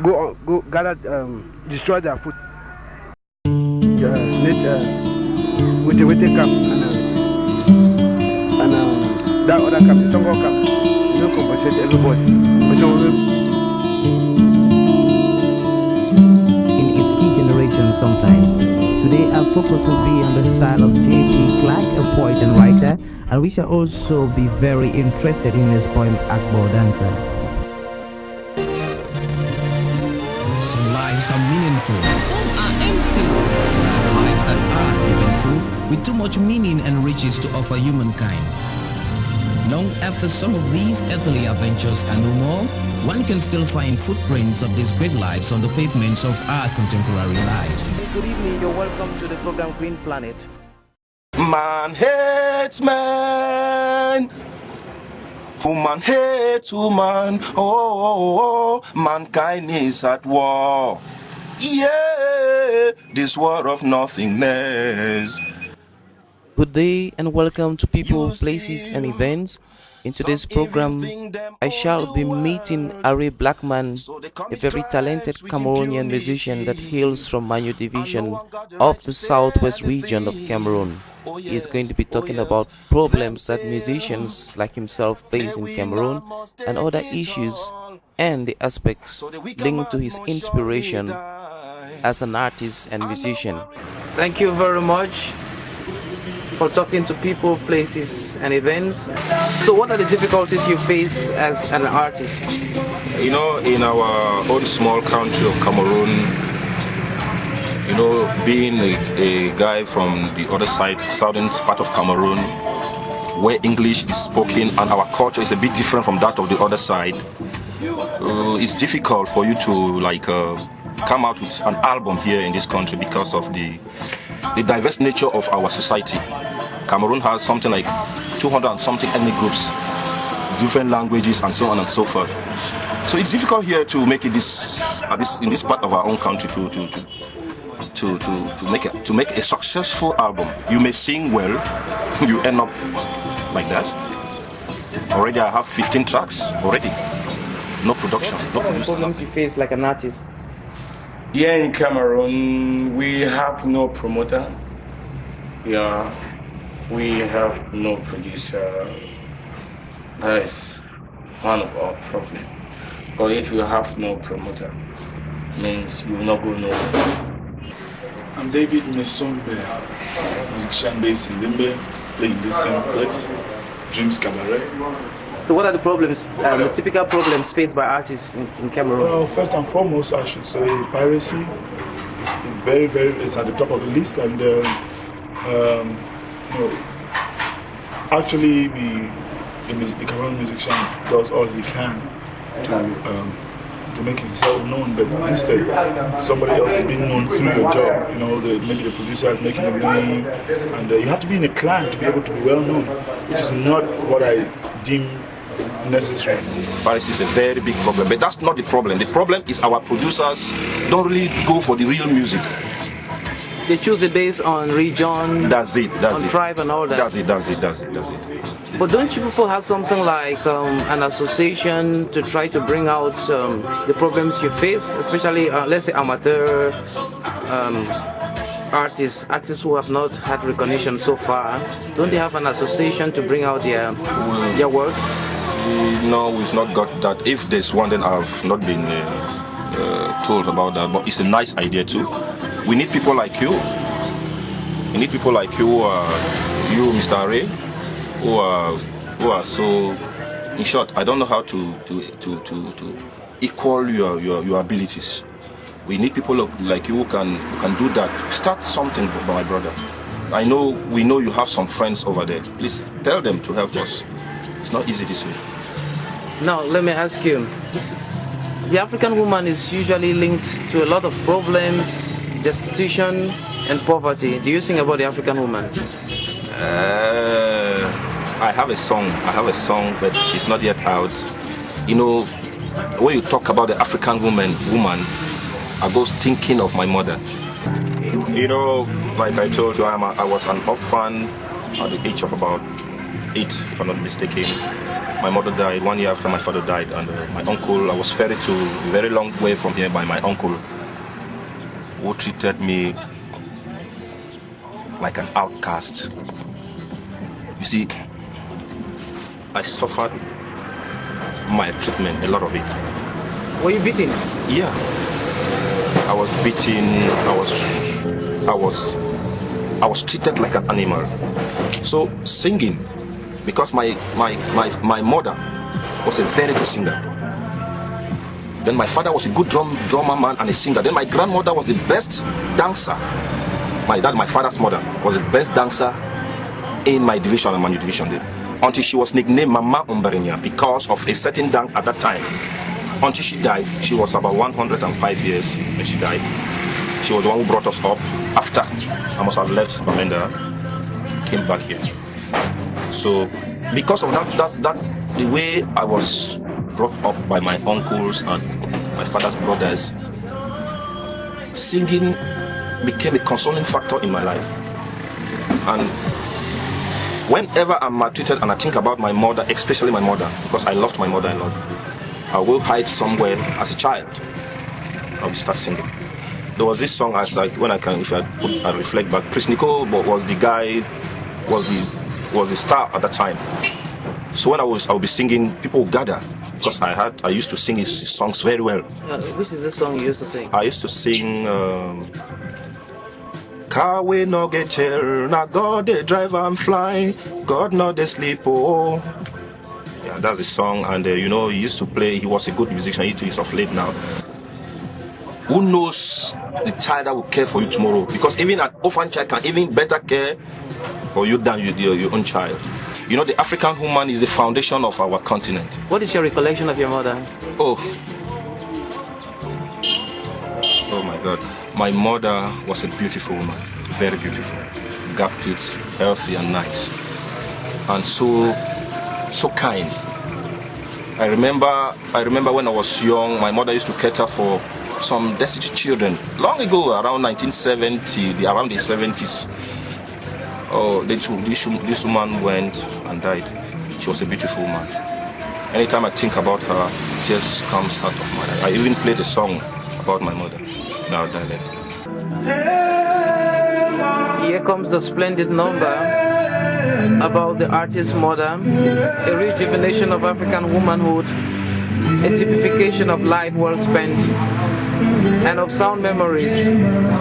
go gather, destroy their food. With the camp and that other camp, the Songo camp, you don't compensate everybody. In its degeneration sometimes. Today our focus will be on the style of J.P. Clark, a poet and writer, and we shall also be very interested in his poem Akbo Dancer. Some lives are meaningful. Some are empty. There are lives that are eventful, with too much meaning and riches to offer humankind. Long after some of these earthly adventures are no more, one can still find footprints of these great lives on the pavements of our contemporary lives. Good evening, you're welcome to the program Green Planet. Man hates man. Woman hates woman. Oh, mankind is at war. Yeah, this war of nothingness. Good day and welcome to People, Places and Events. In today's program, I shall be meeting Arrey Blackman, a very talented Cameroonian musician that hails from Manyu division of the southwest region of Cameroon. He is going to be talking about problems that musicians like himself face in Cameroon and other issues and the aspects linked to his inspiration as an artist and musician. Thank you very much for talking to People, Places and Events. So what are the difficulties you face as an artist? You know, in our own small country of Cameroon, you know, being a guy from the other side, southern part of Cameroon, where English is spoken and our culture is a bit different from that of the other side, it's difficult for you to come out with an album here in this country because of the diverse nature of our society. Cameroon has something like 200 and something ethnic groups, different languages and so on and so forth. So it's difficult here to make it in this part of our own country to make a successful album. You may sing well, you end up like that. Already I have 15 tracks already. No production. What are the problems you face like an artist? Here in Cameroon, we have no promoter. Yeah, we have no producer. That is one of our problems. But if you have no promoter, means you will not go nowhere. I'm David Mesombe, musician based in Limbe, playing this same place, Dreams Cabaret. So what are the problems, the typical problems faced by artists in Cameroon? Well, first and foremost, I should say piracy is it's at the top of the list, and actually the Cameroon musician does all he can to make himself known, but instead somebody else is being known through your job. You know, maybe the producer is making a name, and you have to be in a clan to be able to be well known, which is not what I deem necessary. Paris is a very big problem, but that's not the problem. The problem is our producers don't really go for the real music. They choose it based on region, tribe and all that. That's it. But don't you people have something like an association to try to bring out the problems you face, especially let's say amateur artists who have not had recognition so far? Don't they have an association to bring out their work? No, we've not got that. If there's one, then I've not been told about that. But it's a nice idea too. We need people like you. We need people like you, you, Mr. Arrey, who are so. In short, I don't know how to equal your abilities. We need people like you who can do that. Start something, my brother. We know you have some friends over there. Please tell them to help us. It's not easy this way. Now, let me ask you. The African woman is usually linked to a lot of problems, destitution and poverty. Do you sing about the African woman? I have a song, but it's not yet out. You know, when you talk about the African woman, I was thinking of my mother. You know, like I told you, I was an orphan at the age of about 2008, if I'm not mistaken. My mother died 1 year after my father died, and my uncle, I was ferried to a very long way from here by my uncle, who treated me like an outcast. You see, I suffered maltreatment, a lot of it. Were you beaten? Yeah. I was beaten, I was treated like an animal. So singing, because my mother was a very good singer. Then my father was a good drummer man and a singer. Then my grandmother was the best dancer. My father's mother was the best dancer in my division, and Manyu division, until she was nicknamed Mama Umbarenya because of a certain dance at that time. Until she died, she was about 105 years when she died. She was the one who brought us up. After I must have left Bamenda, came back here. So because of that the way I was brought up by my uncles and my father's brothers, singing became a consoling factor in my life. And whenever I'm maltreated and I think about my mother, especially my mother, because I loved my mother a lot, I will hide somewhere as a child. I will start singing. There was this song, if I reflect back, Prince Nico was the guy, was the star at that time. So when I would be singing, people would gather because I used to sing his songs very well. Which is the song you used to sing? I used to sing car we no get here, now God the driver and fly, God not the sleep, oh. Yeah, that's the song, and he used to play. He was a good musician. He is of late now. Who knows the child that will care for you tomorrow? Because even an orphan child can even better care for you than your own child. You know, the African woman is the foundation of our continent. What is your recollection of your mother? Oh my God. My mother was a beautiful woman, very beautiful, gap teeth, healthy and nice, and so kind. I remember when I was young, my mother used to cater for some destitute children long ago, around 1970, around the 70s. Oh, this woman went and died. She was a beautiful woman. Anytime I think about her, tears comes out of my eyes. I even played a song about my mother. Now died. Here comes the splendid number about the artist's mother, a rejuvenation of African womanhood, a typification of life well spent, and of sound memories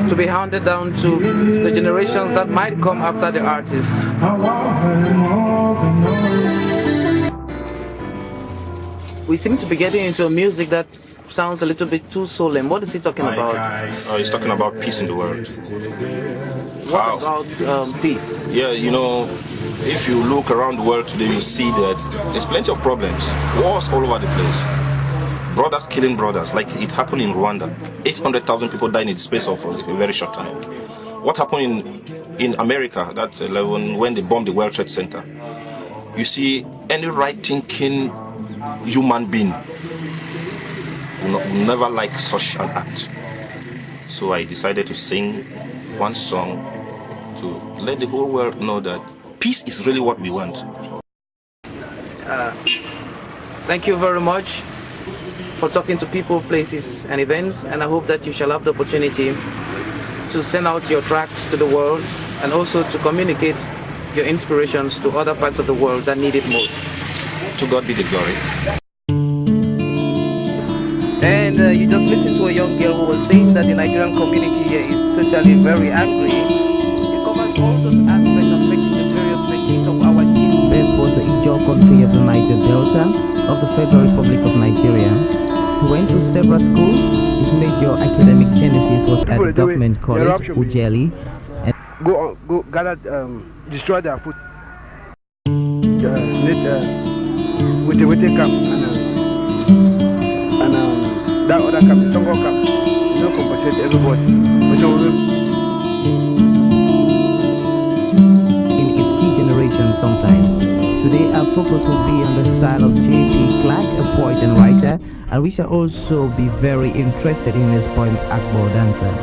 to be handed down to the generations that might come after the artist. We seem to be getting into a music that sounds a little bit too solemn. What is he talking about? Oh, he's talking about peace in the world. What about peace? Yeah, if you look around the world today, you see that there's plenty of problems. Wars all over the place. Brothers killing brothers, like it happened in Rwanda. 800,000 people died in the space of a very short time. What happened in America, that 11, when they bombed the World Trade Center? You see, any right-thinking human being will never like such an act. So I decided to sing one song to let the whole world know that peace is really what we want. Thank you very much for talking to people, places and events, and I hope that you shall have the opportunity to send out your tracks to the world and also to communicate your inspirations to other parts of the world that need it most. To God be the glory. And you just listened to a young girl who was saying that the Nigerian community here is totally very angry. It covers all those aspects affecting the various techniques of our youth. Beth was the Ijaw country of the Niger Delta of the Federal Republic of Nigeria. He went to several schools. His major academic genesis was at the government college, Ujeli. Go gather, destroy their food. With the camp and that other camp, the Songo camp, compensate everybody. In its degeneration sometimes. Today our focus will be on the style of J.P. Clark, a poet and writer, and we shall also be very interested in his poem Akbo Dancer.